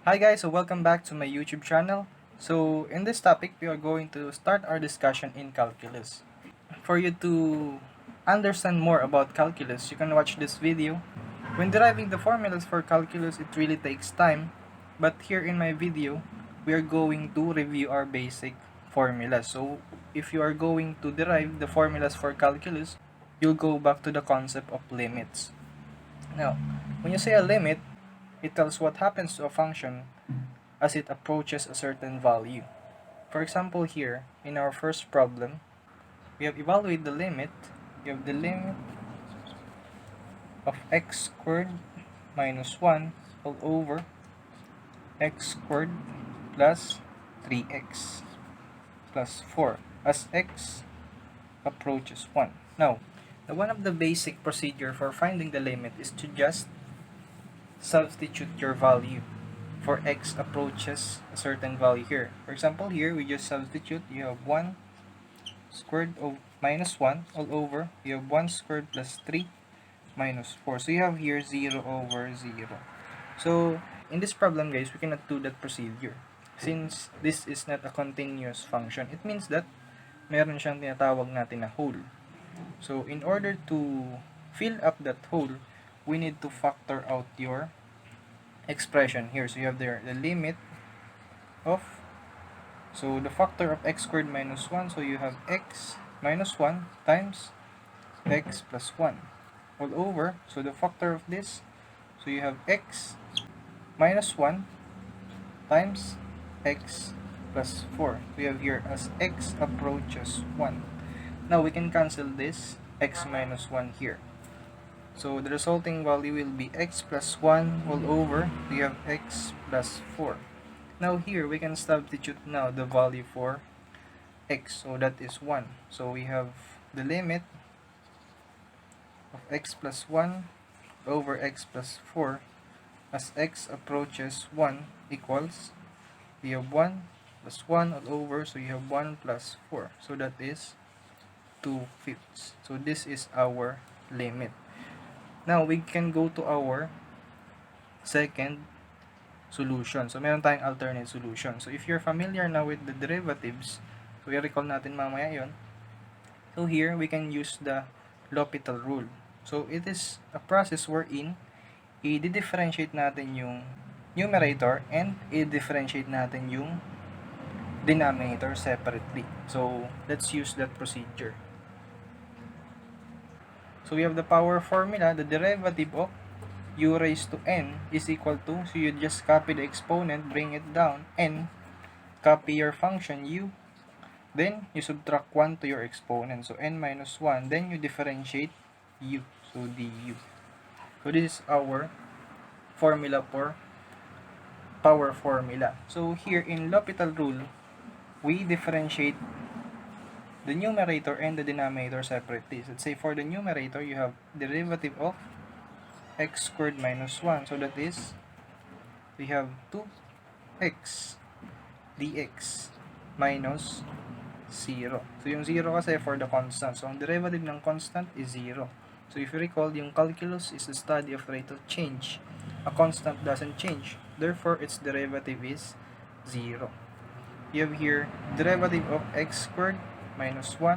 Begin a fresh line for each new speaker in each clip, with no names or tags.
Hi guys, so welcome back to my YouTube channel. So in this topic, we are going to start our discussion in calculus. For you to understand more about calculus, you can watch this video. When deriving the formulas for calculus, it really takes time. But here in my video, we are going to review our basic formulas. So if you are going to derive the formulas for calculus, you'll go back to the concept of limits. Now, when you say a limit, it tells what happens to a function as it approaches a certain value. For example, here, in our first problem, we have evaluated the limit. We have the limit of x squared minus 1 all over x squared plus 3x plus 4 as x approaches 1. Now, one of the basic procedure for finding the limit is to just substitute your value for x approaches a certain value here. For example, here we just substitute. You have 1 squared of minus 1 all over. You have 1 squared plus 3 minus 4. So you have here 0 over 0. So in this problem, guys, we cannot do that procedure. Since this is not a continuous function, it means that meron siyang tinatawag natin na hole. So in order to fill up that hole, we need to factor out your expression here. So you have there the limit of, so the factor of x squared minus 1, so you have x minus 1 times x plus 1 all over, so the factor of this, so you have x minus 1 times x plus 4. We have here as x approaches 1. Now we can cancel this x minus 1 here. So the resulting value will be x plus 1 all over, we have x plus 4. Now here we can substitute now the value for x, so that is 1. So we have the limit of x plus 1 over x plus 4 as x approaches 1 equals, we have 1 plus 1 all over, so you have 1 plus 4, so that is 2/5. So this is our limit. Now we can go to our second solution. So meron tayong alternate solution. So if you're familiar now with the derivatives, so i-recall natin mamaya yon. So here we can use the L'Hopital rule. So it is a process wherein i-differentiate natin yung numerator and i-differentiate natin yung denominator separately. So let's use that procedure. So we have the power formula. The derivative of u raised to n is equal to, so you just copy the exponent, bring it down, n, copy your function u, then you subtract 1 to your exponent, so n minus 1, then you differentiate u, so du. So this is our formula for power formula. So here in L'Hopital rule, we differentiate the numerator and the denominator separately. Let's say for the numerator, you have derivative of x squared minus 1. So that is, we have 2x dx minus 0. So yung 0 kasi for the constant. So ang derivative ng constant is 0. So if you recall, yung calculus is the study of rate of change. A constant doesn't change. Therefore, its derivative is 0. You have here derivative of x squared minus 1.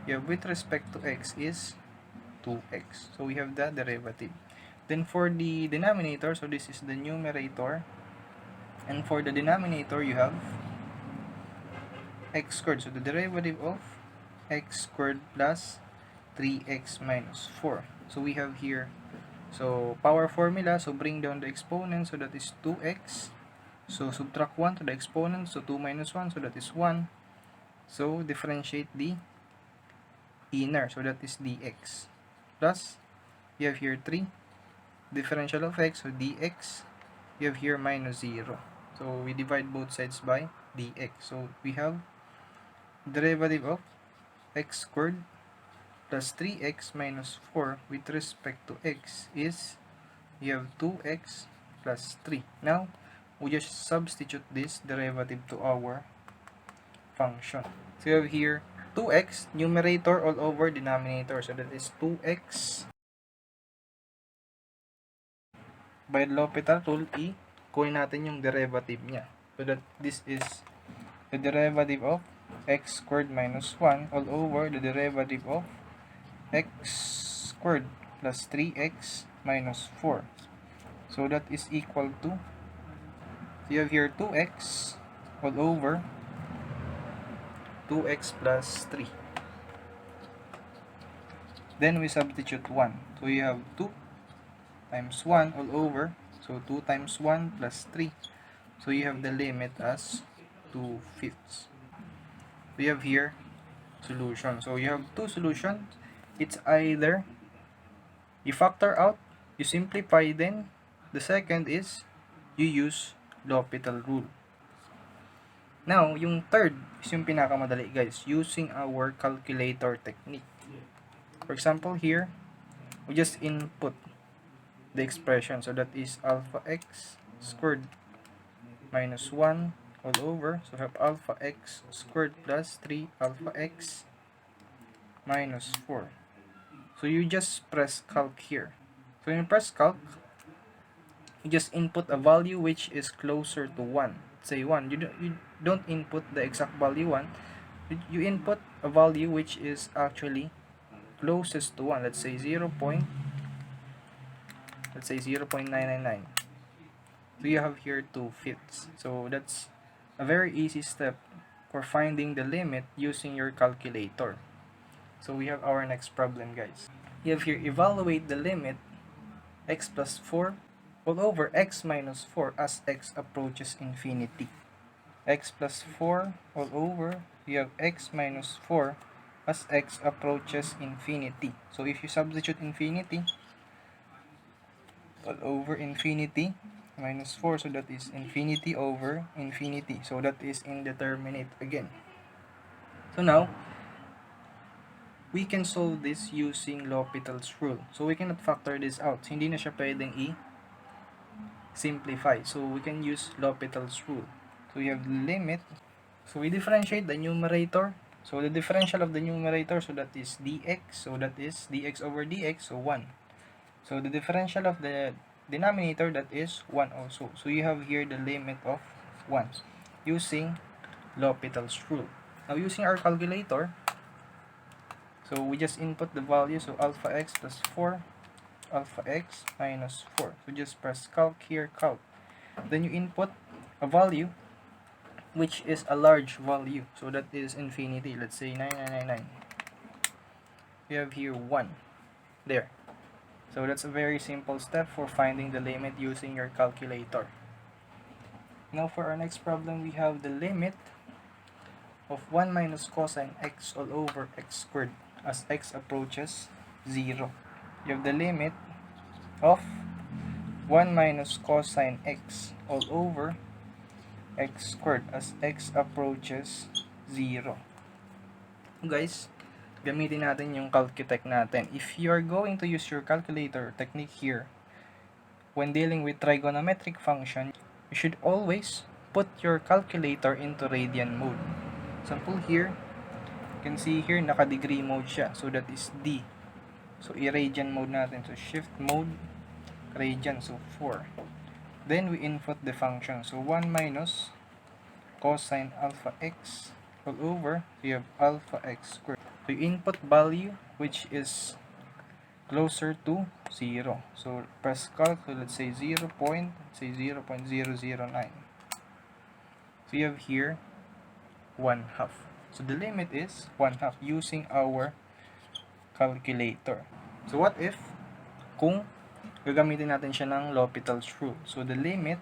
You have with respect to x is 2x. So we have the derivative. Then for the denominator, so this is the numerator. And for the denominator, you have x squared. So the derivative of x squared plus 3x minus 4. So we have here, so power formula, so bring down the exponent, so that is 2x. So subtract 1 to the exponent, so 2 minus 1, so that is 1. So differentiate the inner, so that is dx. Plus, you have here 3. Differential of x, so dx. You have here minus 0. So we divide both sides by dx. So we have derivative of x squared plus 3x minus 4 with respect to x is, you have 2x plus 3. Now, we just substitute this derivative to our function. So you have here 2x, numerator all over denominator. So that is 2x by L'Hopital rule, kunin natin yung derivative niya. So that this is the derivative of x squared minus 1 all over the derivative of x squared plus 3x minus 4. So that is equal to, you have here 2x all over 2x plus 3. Then we substitute 1. So you have 2 times 1 all over. So 2 times 1 plus 3. So you have the limit as 2/5. We have here solution. So you have two solutions. It's either you factor out, you simplify, then the second is you use L'Hopital rule. Now, yung third is yung pinakamadali, guys, using our calculator technique. For example, here, we just input the expression. So that is alpha x squared minus 1 all over. So we have alpha x squared plus 3 alpha x minus 4. So you just press calc here. So when you press calc, you just input a value which is closer to 1. Say 1. You don't input the exact value 1. You input a value which is actually closest to 1. Let's say 0.999. So you have here 2/5. So that's a very easy step for finding the limit using your calculator. So we have our next problem, guys. You have here evaluate the limit x plus 4 all over x minus 4 as x approaches infinity. X plus 4 all over, you have x minus 4 as x approaches infinity. So if you substitute infinity, all over infinity minus 4, so that is infinity over infinity. So that is indeterminate again. So now, we can solve this using L'Hopital's rule. So we cannot factor this out. Hindi na siya pwedeng i-simplify. So we can use L'Hopital's rule. So we have the limit. So we differentiate the numerator. So the differential of the numerator, so that is dx. So that is dx over dx, so 1. So the differential of the denominator, that is 1 also. So you have here the limit of 1 using L'Hopital's rule. Now using our calculator, so we just input the value. So alpha x plus 4, alpha x minus 4. So just press calc here, calc. Then you input a value which is a large value. So that is infinity. Let's say 9999. We have here 1. There. So that's a very simple step for finding the limit using your calculator. Now for our next problem, we have the limit of 1 minus cosine x all over x squared as x approaches 0. You have the limit of 1 minus cosine x all over x squared as x approaches 0. Guys, gamitin natin yung calcutech natin. If you are going to use your calculator technique here, when dealing with trigonometric function, you should always put your calculator into radian mode. Example here, you can see here, naka-degree mode siya. So that is D. So i-radian mode natin. So shift mode, radian, so 4. Then we input the function. So 1 minus cosine alpha x all over, we have alpha x squared. So you input value which is closer to 0. So press calc, so let's say 0.009. So you have here 1/2. So the limit is 1/2 using our calculator. So what if kung gagamitin natin siya ng L'Hopital's rule? So the limit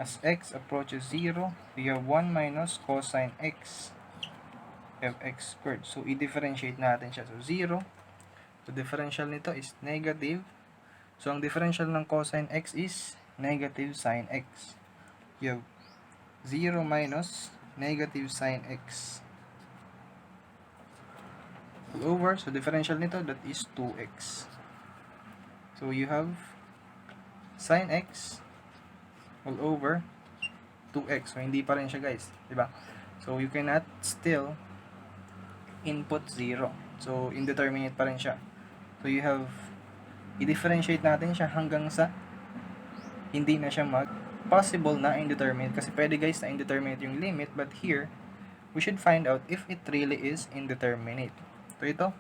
as x approaches 0, we have 1 minus cosine x, we have x squared. So i-differentiate natin siya. So 0, the differential nito is negative. So ang differential ng cosine x is negative sine x. You have 0 minus negative sine x all over. So differential nito, that is 2x. So you have sine x all over 2x. So hindi pa rin siya, guys, diba? So you cannot still input 0. So indeterminate pa rin siya. So you have i-differentiate natin siya hanggang sa hindi na siya possible na indeterminate, kasi pwede guys na indeterminate yung limit, but here we should find out if it really is indeterminate. So ito,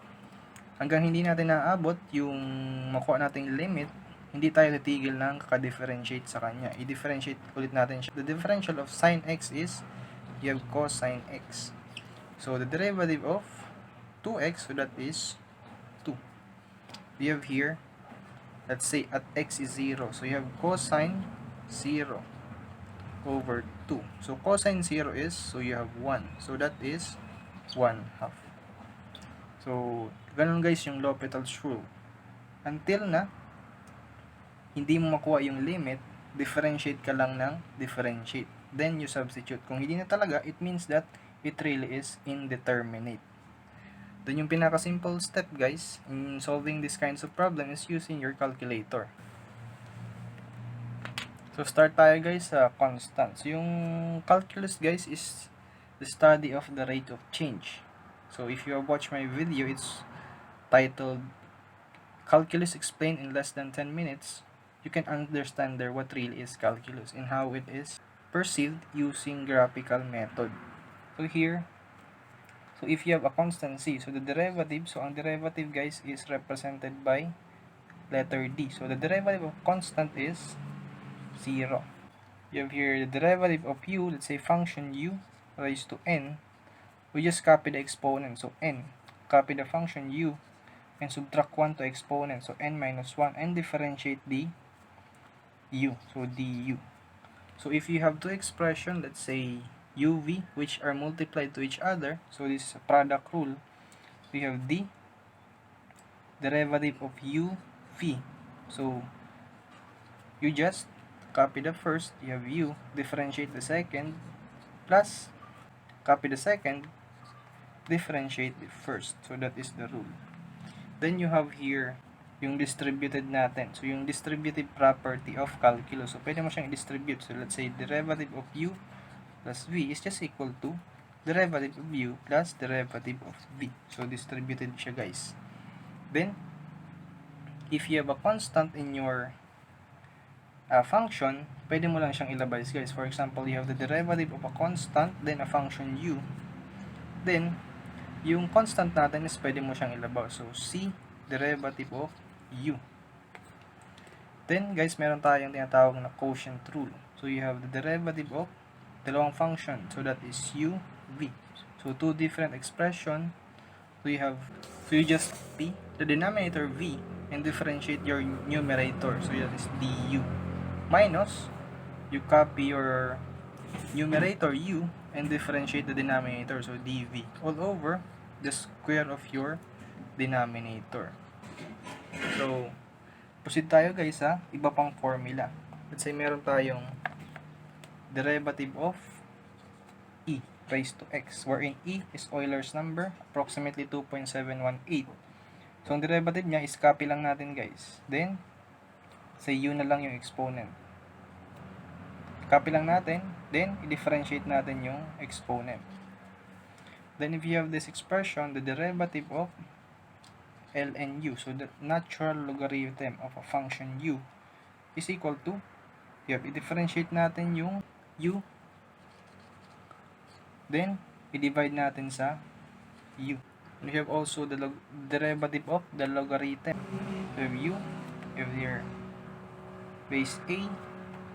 hanggang hindi natin naabot yung makuha nating limit, hindi tayo titigil ng kaka-differentiate sa kanya. I-differentiate ulit natin siya. The differential of sine x is, you have cosine x. So the derivative of 2x, so that is 2. We have here, let's say at x is 0, so you have cosine 0 over 2. So cosine 0 is, so you have 1. So that is 1/2. So ganun guys yung L'Hopital's rule. Until na hindi mo makuha yung limit, differentiate ka lang ng differentiate. Then you substitute. Kung hindi na talaga, it means that it really is indeterminate. Then yung pinaka-simple step guys in solving this kinds of problem is using your calculator. So start tayo guys sa constants. Yung calculus guys is the study of the rate of change. So if you have watched my video, it's titled Calculus Explained in Less Than 10 Minutes. You can understand there what really is calculus and how it is perceived using graphical method. So here, so if you have a constant c, so the derivative, so ang derivative guys is represented by letter d. So the derivative of constant is 0. You have here the derivative of u, let's say function u raised to n. We just copy the exponent, so n. Copy the function u and subtract 1 to exponent, so n minus 1, and differentiate the u, so du. So if you have two expressions, let's say uv, which are multiplied to each other, so this is a product rule, we have the derivative of uv. So you just copy the first, you have u, differentiate the second, plus copy the second, differentiate the first. So that is the rule. Then you have here yung distributed natin. So yung distributive property of calculus. So pwede mo siyang i-distribute. So let's say derivative of u plus v is just equal to derivative of u plus derivative of v. So distributed siya guys. Then if you have a constant in your function, pwede mo lang siyang ilabas guys. For example, you have the derivative of a constant, then a function u. Then yung constant natin is pwede mo siyang ilabas. So c derivative of u. Then guys, meron tayong tinatawag na quotient rule. So you have the derivative of dalawang function. So that is u, v. So two different expression. So you just copy the denominator v and differentiate your numerator. So that is du. Minus, you copy your numerator u and differentiate the denominator. So dv all over the square of your denominator. So proceed tayo guys sa iba pang formula. Let's say meron tayong derivative of e raised to x, wherein e is Euler's number, approximately 2.718. So ang derivative niya is copy lang natin guys. Then say u na lang yung exponent. Copy lang natin, then i-differentiate natin yung exponent. Then if you have this expression, the derivative of ln u, so the natural logarithm of a function u is equal to, i-differentiate natin yung u, then i-divide natin sa u. And we have also the derivative of the logarithm. So u, if here base a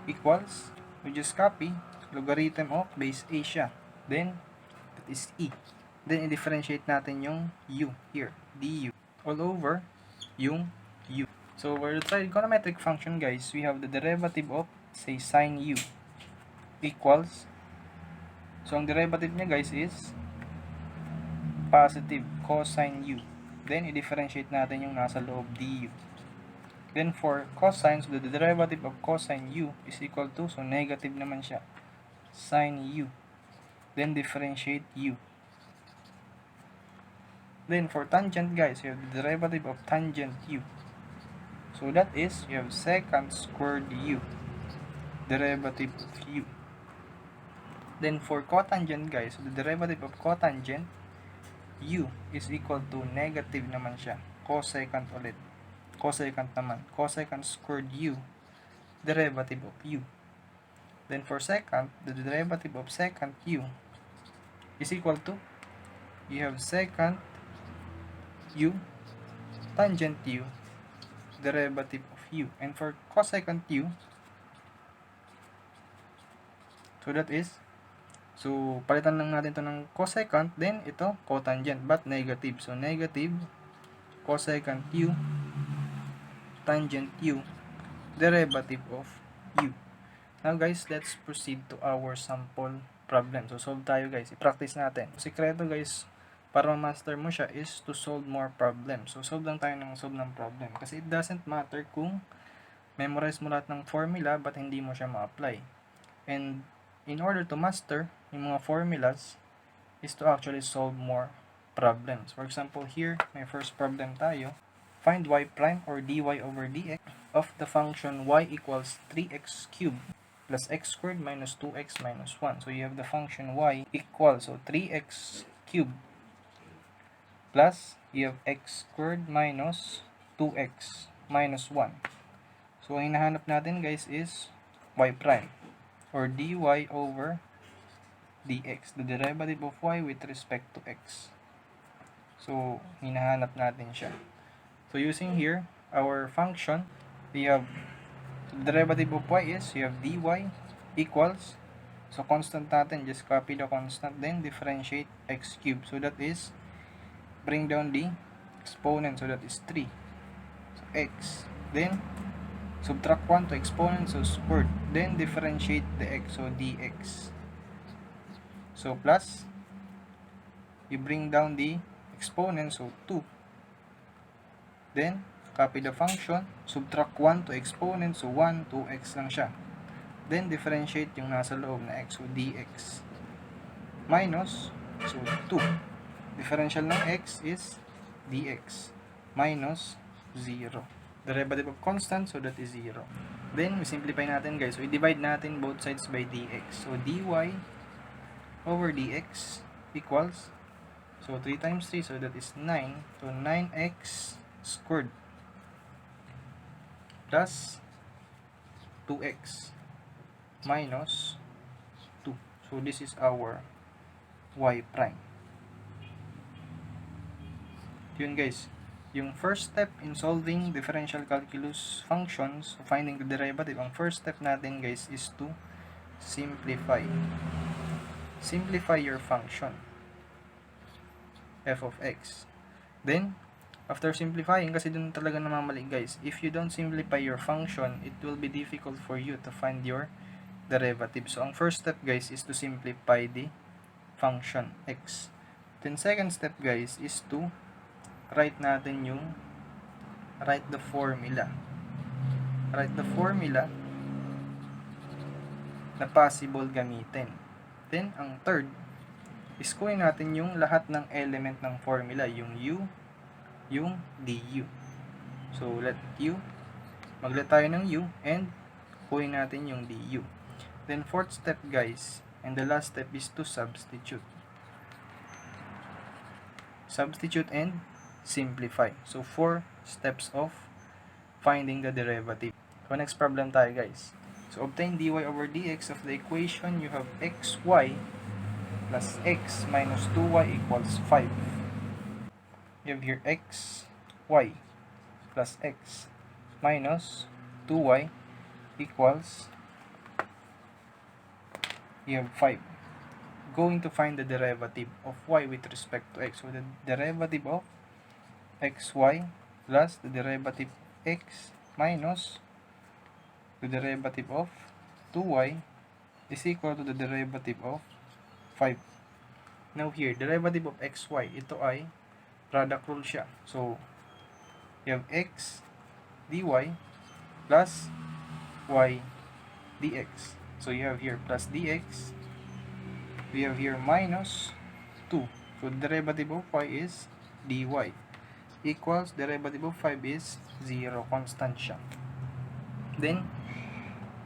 equals, we just copy logarithm of base a siya, then that is e. Then i-differentiate natin yung u here, du all over yung u. So for the trigonometric function guys, we have the derivative of say sine u equals, so ang derivative niya guys is positive cosine u. Then i-differentiate natin yung nasa loob du. Then for cosine, so the derivative of cosine u is equal to, so negative naman siya, sine u. Then differentiate u. Then for tangent guys, you have the derivative of tangent u. So that is, you have secant squared u, derivative of u. Then for cotangent guys, so the derivative of cotangent u is equal to negative naman siya, cosecant ulit. Cosecant naman, cosecant squared u, derivative of u. Then for secant, the derivative of secant u is equal to, you have secant u tangent u derivative of u. And for cosecant u, so that is, so palitan lang natin to ng cosecant, then ito cotangent but negative. So negative cosecant u tangent u derivative of u. Now guys, let's proceed to our sample problem. So solve tayo guys, i-practice natin. Sikreto guys, para ma-master mo siya is to solve more problems. So solve lang tayo ng solve ng problem. Kasi it doesn't matter kung memorize mo lahat ng formula but hindi mo siya ma-apply. And in order to master yung mga formulas is to actually solve more problems. For example, here, may first problem tayo. Find y prime or dy over dx of the function y equals 3x cubed plus x squared minus 2x minus 1. So you have the function y equals, so 3x cubed plus you have x squared minus 2x minus 1. So ang hinahanap natin guys is y prime or dy over dx, the derivative of y with respect to x. So hinahanap natin siya. So using here our function, we have the derivative of y is, you have dy equals, so constant natin, just copy the constant, then differentiate x cubed. So that is, bring down the exponent, so that is 3. So x, then subtract 1 to exponent, so squared, then differentiate the x, so dx. So plus, you bring down the exponent, so 2. Then copy the function, subtract 1 to exponent, so 1, 2x lang siya. Then differentiate yung nasa loob na x, so dx. Minus, so 2. Differential ng x is dx. Minus 0. Derivative of constant, so that is 0. Then, we simplify natin guys. So, i-divide natin both sides by dx. So, dy over dx equals, so 3 times 3, so that is 9. So, 9x squared plus 2x minus 2. So, this is our y prime. Yun guys, yung first step in solving differential calculus functions, finding the derivative, ang first step natin guys is to simplify. Simplify your function f of x. Then, after simplifying, kasi dun talaga namamali guys, if you don't simplify your function, it will be difficult for you to find your derivative. So, ang first step guys is to simplify the function x. Then, second step guys is to write natin yung write the formula na possible gamitin. Then, ang third is kunin natin yung lahat ng element ng formula, yung u, yung du. So, maglet tayo ng u, and kunin natin yung du. Then, fourth step guys, and the last step is to substitute. Substitute and simplify. So, 4 steps of finding the derivative. So, next problem tayo guys. So, obtain dy over dx of the equation, you have xy plus x minus 2y equals 5. You have here xy plus x minus 2y equals, you have 5. Going to find the derivative of y with respect to x. So, the derivative of xy plus the derivative x minus the derivative of 2y is equal to the derivative of 5. Now here, derivative of xy, ito ay product rule siya. So, you have x dy plus y dx. So, you have here plus dx. We have here minus 2. So, the derivative of y is dy equals derivative of 5 is 0. Constant siya. Then,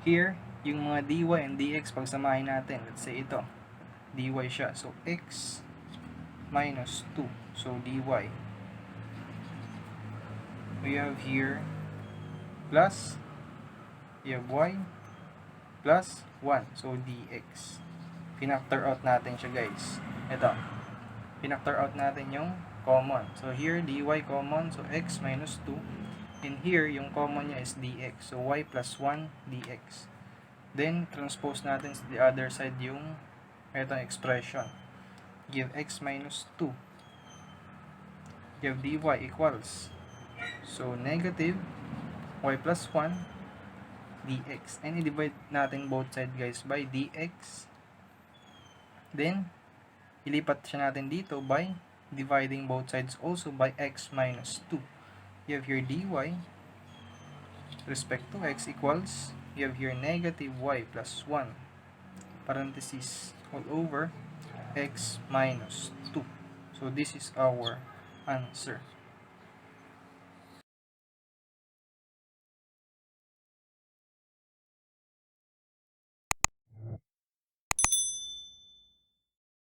here, yung mga dy and dx, pagsamahin natin. Let's say ito. dy siya. So, x minus 2. So, dy. We have here plus You have y plus 1. So, dx. Pinactor out natin siya, guys. Ito. Pinactor out natin yung common. So, here, dy common. So, x minus 2. And here, yung common niya is dx. So, y plus 1 dx. Then, transpose natin sa the other side yung itong expression. Give x minus 2. Give dy equals. So, negative y plus 1 dx. And i-divide natin both sides, guys, by dx. Then, ilipat siya natin dito by dividing both sides also by x minus 2. You have here dy respect to x equals, you have here negative y plus 1 parenthesis all over x minus 2. So, this is our answer.